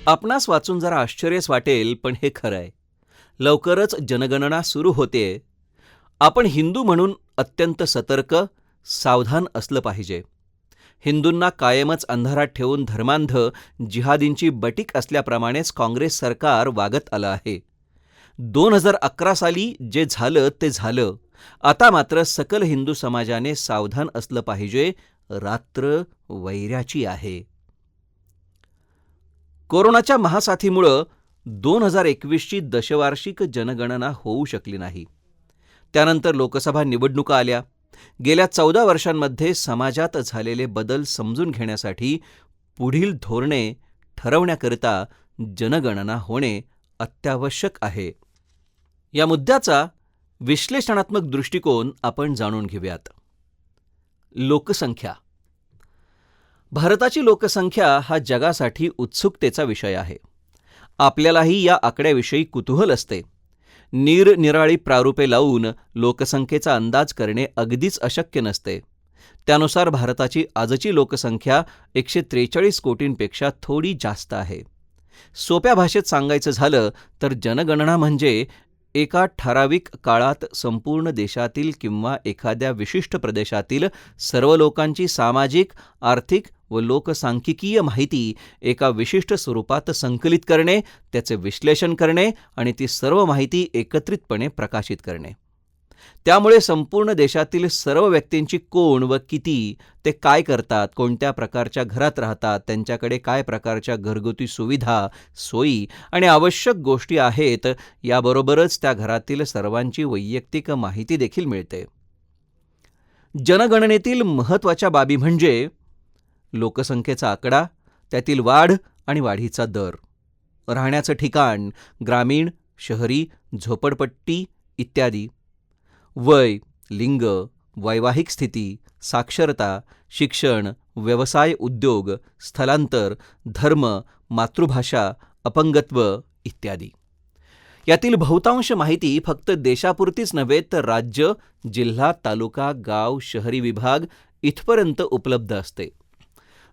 आपणास वाचून जरा आश्चर्यच वाटेल, पण हे खरं आहे. लवकरच जनगणना सुरू होतेय. आपण हिंदू म्हणून अत्यंत सतर्क, सावधान असलं पाहिजे. हिंदूंना कायमच अंधारात ठेवून धर्मांध जिहादींची बटीक असल्याप्रमाणेच काँग्रेस सरकार वागत आलं आहे. 2011 साली जे झालं ते झालं. आता मात्र सकल हिंदू समाजाने सावधान असलं पाहिजे. रात्र वैऱ्याची आहे. कोरोनाच्या महासाथीमुळं 2021ची दशवार्षिक जनगणना होऊ शकली नाही. त्यानंतर लोकसभा निवडणुका आल्या. गेल्या 14 वर्षांमध्ये समाजात झालेले बदल समजून घेण्यासाठी पुढील धोरणे ठरवण्याकरिता जनगणना होणे अत्यावश्यक आहे. या मुद्द्याचा विश्लेषणात्मक दृष्टिकोन आपण जाणून घेऊयात. लोकसंख्या. भारताची लोकसंख्या हा जगासाठी उत्सुकतेचा विषय आहे. आपल्यालाही या आकड्याविषयी कुतूहल असते. निरनिराळी प्रारूपे लावून लोकसंख्येचा अंदाज करणे अगदीच अशक्य नसते. त्यानुसार भारताची आजची लोकसंख्या 143 कोटींपेक्षा थोडी जास्त आहे. सोप्या भाषेत सांगायचं झालं तर जनगणना म्हणजे एका ठराविक काळात संपूर्ण देशातील किंवा एखाद्या विशिष्ट प्रदेशातील सर्व लोकांची सामाजिक, आर्थिक व लोकसांख्यिकीय माहिती एका विशिष्ट स्वरूपात संकलित करणे, त्याचे विश्लेषण करणे आणि ती सर्व माहिती एकत्रितपणे प्रकाशित करणे. त्यामुळे संपूर्ण देशातील सर्व व्यक्तींची कोण व किती, ते काय करतात, कोणत्या प्रकारच्या घरात राहतात, त्यांच्याकडे काय प्रकारच्या घरगुती सुविधा, सोयी आणि आवश्यक गोष्टी आहेत, याबरोबरच त्या घरातील सर्वांची वैयक्तिक माहिती देखील मिळते. जनगणनेतील महत्त्वाच्या बाबी म्हणजे लोकसंख्येचा आकडा, त्यातील वाढ आणि वाढीचा दर, राहण्याचं ठिकाण, ग्रामीण, शहरी, झोपडपट्टी इत्यादी, वय, लिंग, वैवाहिक स्थिती, साक्षरता, शिक्षण, व्यवसाय, उद्योग, स्थलांतर, धर्म, मातृभाषा, अपंगत्व इत्यादी. यातील बहुतांश माहिती फक्त देशापुरतीच नव्हे तर राज्य, जिल्हा, तालुका, गाव, शहरी विभाग इथपर्यंत उपलब्ध असते.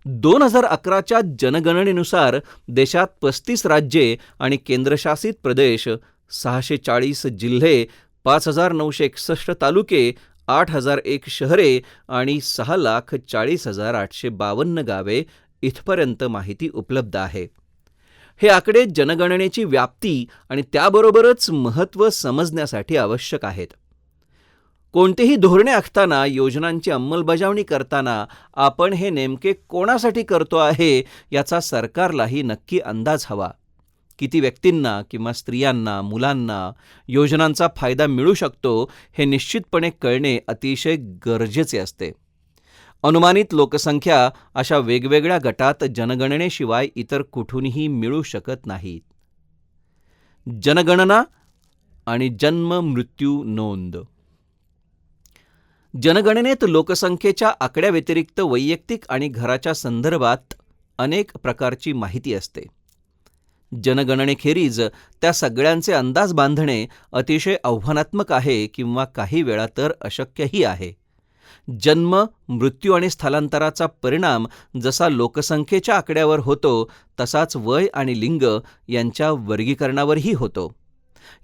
2011च्या जनगणनेनुसार देशात 35 राज्ये आणि केंद्रशासित प्रदेश, 640 जिल्हे, 5,961 तालुके, 8,001 शहरे आणि 6,40,852 गावे इथपर्यंत माहिती उपलब्ध आहे. हे आकडे जनगणनेची व्याप्ती आणि त्याबरोबरच महत्त्व समजण्यासाठी आवश्यक आहेत. कोणतेही धोरणे आखताना, योजनांची अंमलबजावणी करताना आपण हे नेमके कोणासाठी करतो आहे याचा सरकारलाही नक्की अंदाज हवा. किती व्यक्तींना किंवा स्त्रियांना, मुलांना योजनांचा फायदा मिळू शकतो हे निश्चितपणे कळणे अतिशय गरजेचे असते. अनुमानित लोकसंख्या अशा वेगवेगळ्या गटात जनगणनेशिवाय इतर कुठूनही मिळू शकत नाहीत. जनगणना आणि जन्म मृत्यू नोंद. जनगणनेत लोकसंख्येच्या आकड्याव्यतिरिक्त वैयक्तिक आणि घराच्या संदर्भात अनेक प्रकारची माहिती असते. जनगणनेखेरीज त्या सगळ्यांचे अंदाज बांधणे अतिशय आव्हानात्मक आहे किंवा काही वेळा तर अशक्यही आहे. जन्म, मृत्यू आणि स्थलांतराचा परिणाम जसा लोकसंख्येच्या आकड्यावर होतो तसाच वय आणि लिंग यांच्या वर्गीकरणावरही होतो.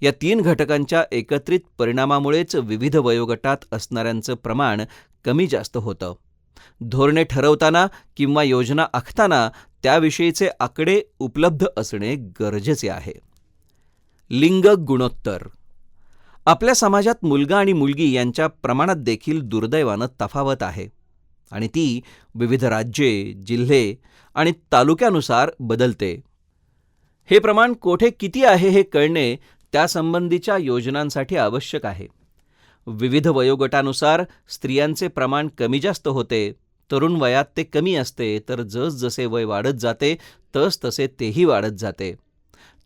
या 3 घटकांच्या एकत्रित परिणामामुळेच विविध वयोगटात असणाऱ्यांचं प्रमाण कमी जास्त होतं. धोरणे ठरवताना किंवा योजना आखताना त्याविषयीचे आकडे उपलब्ध असणे गरजेचे आहे. लिंग गुणोत्तर. आपल्या समाजात मुलगा आणि मुलगी यांच्या प्रमाणात देखील दुर्दैवानं तफावत आहे आणि ती विविध राज्ये, जिल्हे आणि तालुक्यानुसार बदलते. हे प्रमाण कोठे किती आहे हे कळणे त्यासंबंधीच्या योजनांसाठी आवश्यक आहे. विविध वयोगटानुसार स्त्रियांचे प्रमाण कमी जास्त होते. तरुण वयात ते कमी असते, तर जसजसे वय वाढत जाते तसतसे तेही वाढत जाते.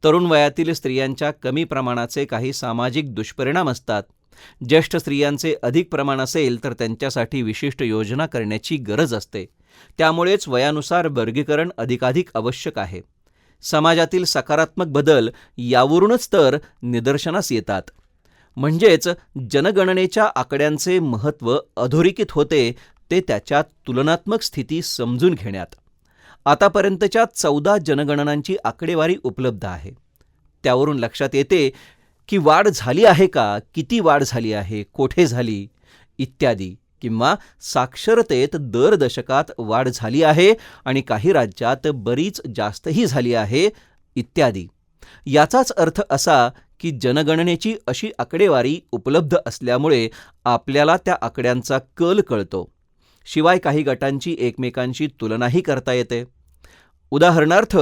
तरुण वयातील स्त्रियांच्या कमी प्रमाणाचे काही सामाजिक दुष्परिणाम असतात. ज्येष्ठ स्त्रियांचे अधिक प्रमाण असेल तर त्यांच्यासाठी विशिष्ट योजना करण्याची गरज असते. त्यामुळेच वयानुसार वर्गीकरण अधिकाधिक आवश्यक आहे. समाजातील सकारात्मक बदल यावरूनच तर निदर्शनास येतात. म्हणजेच जनगणनेच्या आकड्यांचे महत्त्व अधोरेखित होते ते त्याच्या तुलनात्मक स्थिती समजून घेण्यात. आतापर्यंतच्या 14 जनगणनांची आकडेवारी उपलब्ध आहे. त्यावरून लक्षात येते की वाढ झाली आहे का, किती वाढ झाली आहे, कोठे झाली इत्यादी, किंवा साक्षरतेत दर दशकात वाढ झाली आहे आणि काही राज्यात बरीच जास्तही झाली आहे इत्यादी. याचाच अर्थ असा की जनगणनेची अशी आकडेवारी उपलब्ध असल्यामुळे आपल्याला त्या आकड्यांचा कल कळतो. शिवाय काही गटांची एकमेकांशी तुलनाही करता येते. उदाहरणार्थ,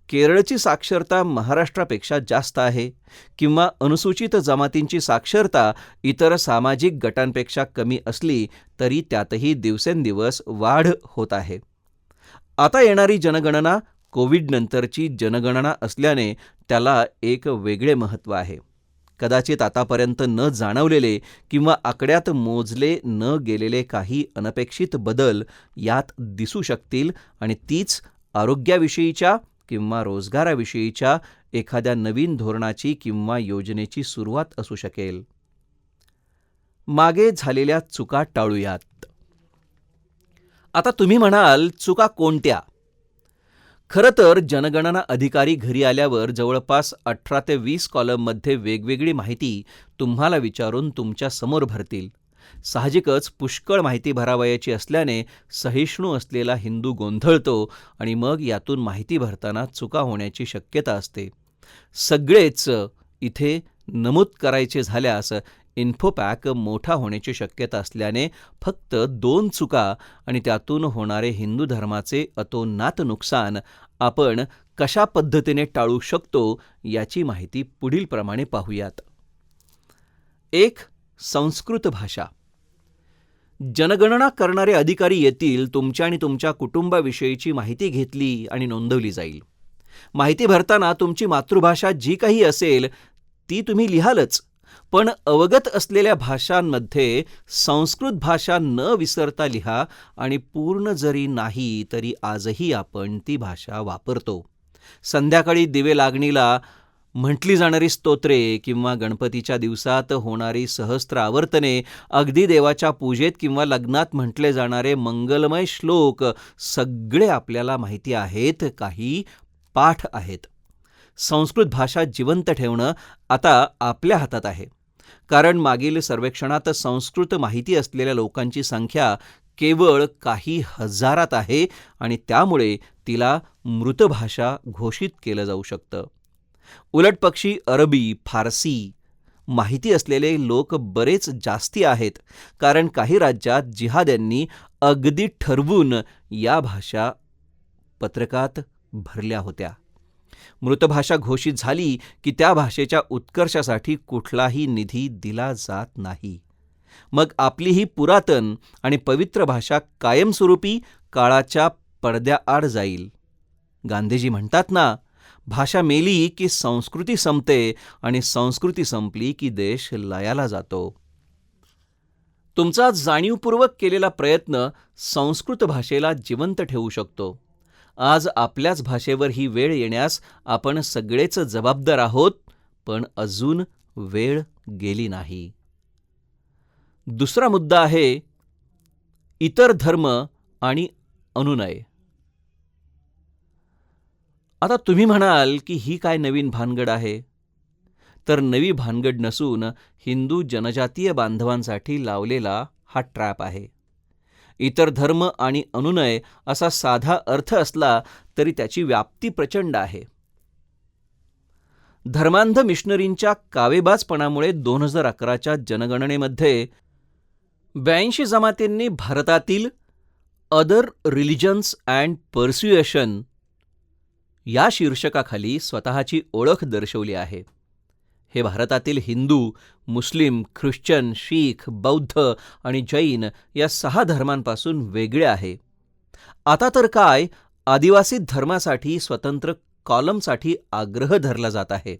केरळची साक्षरता महाराष्ट्रापेक्षा जास्त आहे, किंवा अनुसूचित जमातींची साक्षरता इतर सामाजिक गटांपेक्षा कमी असली तरी त्यातही दिवसेंदिवस वाढ होत आहे. आता येणारी जनगणना कोविडनंतरची जनगणना असल्याने त्याला एक वेगळे महत्त्व आहे. कदाचित आतापर्यंत न जाणवलेले किंवा आकड्यात मोजले न गेलेले काही अनपेक्षित बदल यात दिसू शकतील आणि तीच आरोग्याविषयीच्या किंवा रोजगाराविषयीच्या एखाद्या नवीन धोरणाची किंवा योजनेची सुरुवात असू शकेल. मागे झालेल्या चुका टाळूयात. आता तुम्ही म्हणाल, चुका कोणत्या? खरं तर जनगणना अधिकारी घरी आल्यावर जवळपास 18 ते 20 कॉलममध्ये वेगवेगळी माहिती तुम्हाला विचारून तुमच्या समोर भरतील. साहजिकच पुष्कळ माहिती भरावयाची असल्याने सहिष्णू असलेला हिंदू गोंधळतो आणि मग यातून माहिती भरताना चुका होण्याची शक्यता असते. सगळेच इथे नमूद करायचे झाल्यास इन्फोपॅक मोठा होण्याची शक्यता असल्याने फक्त 2 चुका आणि त्यातून होणारे हिंदू धर्माचे अतोनात नुकसान आपण कशा पद्धतीने टाळू शकतो याची माहिती पुढील प्रमाणे पाहूयात. 1. संस्कृत भाषा. जनगणना करणारे अधिकारी येतील, तुमच्या आणि तुमच्या कुटुंबाविषयीची माहिती घेतली आणि नोंदवली जाईल. माहिती भरताना तुमची मातृभाषा जी काही असेल ती तुम्ही लिहालच, पण अवगत असलेल्या भाषांमध्ये संस्कृत भाषा न विसरता लिहा आणि पूर्ण जरी नाही तरी आजही आपण ती भाषा वापरतो. संध्याकाळी दिवे लागणीला म्हटली जाणारी स्तोत्रे किंवा गणपतीच्या दिवसात होणारी सहस्त्र आवर्तने, अगदी देवाच्या पूजेत किंवा लग्नात म्हटले जाणारे मंगलमय श्लोक सगळे आपल्याला माहिती आहेत, काही पाठ आहेत. संस्कृत भाषा जिवंत ठेवणं आता आपल्या हातात आहे, कारण मागील सर्वेक्षणात संस्कृत माहिती असलेल्या लोकांची संख्या केवळ काही हजारात आहे आणि त्यामुळे तिला मृत भाषा घोषित केलं जाऊ शकतं. उलटपक्षी अरबी, फारसी माहिती असलेले लोक बरेच जास्ती आहेत, कारण काही राज्यात जिहाद्यांनी अगदी ठरवून या भाषा पत्रकात भरल्या होत्या. मृतभाषा घोषित झाली की त्या भाषेच्या उत्कर्षासाठी कुठलाही निधी दिला जात नाही. मग आपली ही पुरातन आणि पवित्र भाषा कायमस्वरूपी काळाच्या पडद्याआड जाईल. गांधीजी म्हणतात ना, भाषा मेली की संस्कृती संपते आणि संस्कृती संपली की देश लयाला जातो. तुमचा जाणीवपूर्वक केलेला प्रयत्न संस्कृत भाषेला जिवंत ठेवू शकतो. आज आपल्याच भाषेवर ही वेळ येण्यास आपण सगळेच जबाबदार आहोत, पण अजून वेळ गेली नाही. दुसरा मुद्दा आहे इतर धर्म आणि अनुनय. आता तुम्ही म्हणाल की ही काय नवीन भानगड आहे? तर नवी भानगड नसून हिंदू जनजातीय बांधवांसाठी लावलेला हा ट्रॅप आहे. इतर धर्म आणि अनुनय असा साधा अर्थ असला तरी त्याची व्याप्ती प्रचंड आहे. धर्मांध मिशनरींच्या कावेबाजपणामुळे 2011च्या जनगणनेमध्ये 82 जमातींनी भारतातील अदर रिलिजन्स अँड पर्स्युएशन या शीर्षकाखाली स्वतःची ओळख दर्शवली आहे. हे भारतातील हिंदू, मुस्लिम, ख्रिश्चन, शीख, बौद्ध आणि जैन या 6 धर्मांपासून वेगळे आहे. आता तर काय, आदिवासी धर्मासाठी स्वतंत्र कॉलमसाठी आग्रह धरला जात आहे.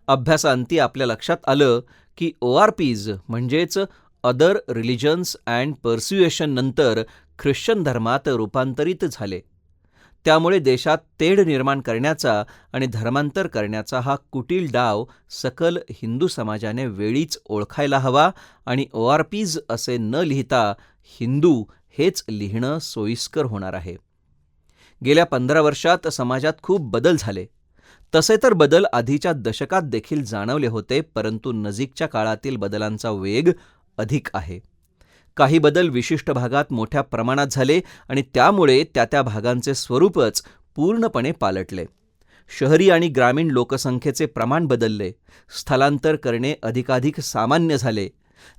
अभ्यासांती आपल्या लक्षात आलं की ORPs म्हणजेच अदर रिलिजन्स अँड पर्स्युएशन नंतर ख्रिश्चन धर्मात रूपांतरित झाले. त्यामुळे देशात तेढ निर्माण करण्याचा आणि धर्मांतर करण्याचा हा कुटील डाव सकल हिंदू समाजाने वेळीच ओळखायला हवा आणि ORPs असे न लिहिता हिंदू हेच लिहिणं सोयीस्कर होणार आहे. गेल्या 15 वर्षात समाजात खूप बदल झाले. तसे तर बदल आधीच्या दशकात देखील जाणवले होते, परंतु नजीकच्या काळातील बदलांचा वेग अधिक आहे. काही बदल विशिष्ट भागात मोठ्या प्रमाणात झाले आणि त्यामुळे त्या भागांचे स्वरूपच पूर्णपणे पालटले. शहरी आणि ग्रामीण लोकसंख्येचे प्रमाण बदलले. स्थलांतर करणे अधिकाधिक सामान्य झाले.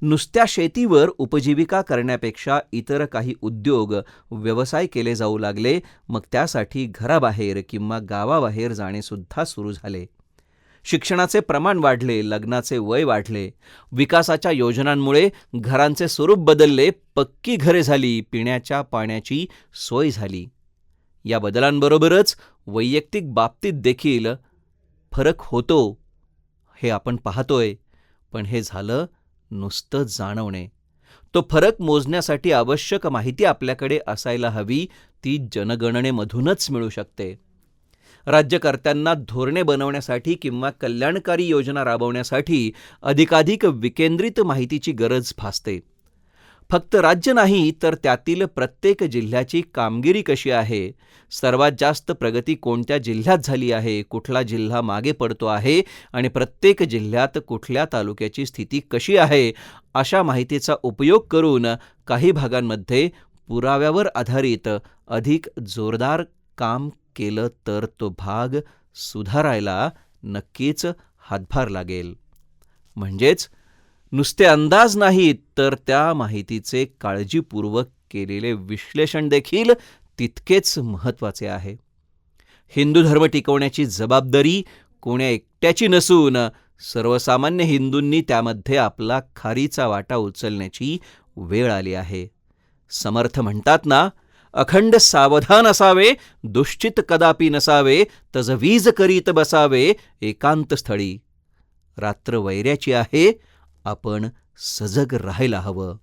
नुसत्या शेतीवर उपजीविका करण्यापेक्षा इतर काही उद्योग, व्यवसाय केले जाऊ लागले. मग त्यासाठी घराबाहेर किंवा गावाबाहेर जाणेसुद्धा सुरू झाले. शिक्षणाचे प्रमाण वाढले, लग्नाचे वय वाढले. विकासाच्या योजनांमुळे घरांचे स्वरूप बदलले, पक्की घरे झाली, पिण्याच्या पाण्याची सोय झाली. या बदलांबरोबरच वैयक्तिक बाबतीत देखील फरक होतो हे आपण पाहतोय. पण हे झालं नुसतं जाणवणे. तो फरक मोजण्यासाठी आवश्यक माहिती आपल्याकडे असायला हवी. ती जनगणनेमधूनच मिळू शकते. राज्यकर्त्यांना धोरणे बनवण्यासाठी किंवा कल्याणकारी योजना राबवण्यासाठी अधिकाधिक विकेंद्रित माहितीची गरज भासते. फक्त राज्य नाही तर त्यातील प्रत्येक जिल्ह्याची कामगिरी कशी आहे, सर्वात जास्त प्रगती कोणत्या जिल्ह्यात झाली आहे, कुठला जिल्हा मागे पडतो आहे आणि प्रत्येक जिल्ह्यात कुठल्या तालुक्याची स्थिती कशी आहे, अशा माहितीचा उपयोग करून काही भागांमध्ये पुराव्यावर आधारित अधिक जोरदार काम केलं तर तो भाग सुधारायला नक्कीच हातभार लागेल. म्हणजेच नुसते अंदाज नाहीत तर त्या माहितीचे काळजीपूर्वक केलेले विश्लेषण देखील तितकेच महत्त्वाचे आहे. हिंदू धर्म टिकवण्याची जबाबदारी कोण्या एकट्याची नसून सर्वसामान्य हिंदूंनी त्यामध्ये आपला खारीचा वाटा उचलण्याची वेळ आली आहे. समर्थ म्हणतात ना, अखंड सावधान असावे, दुश्चित कदापि नसावे, तज वीज करीत बसावे एकांत स्थळी. रात्र वैऱ्याची आहे, आपण सजग राहायला हवं.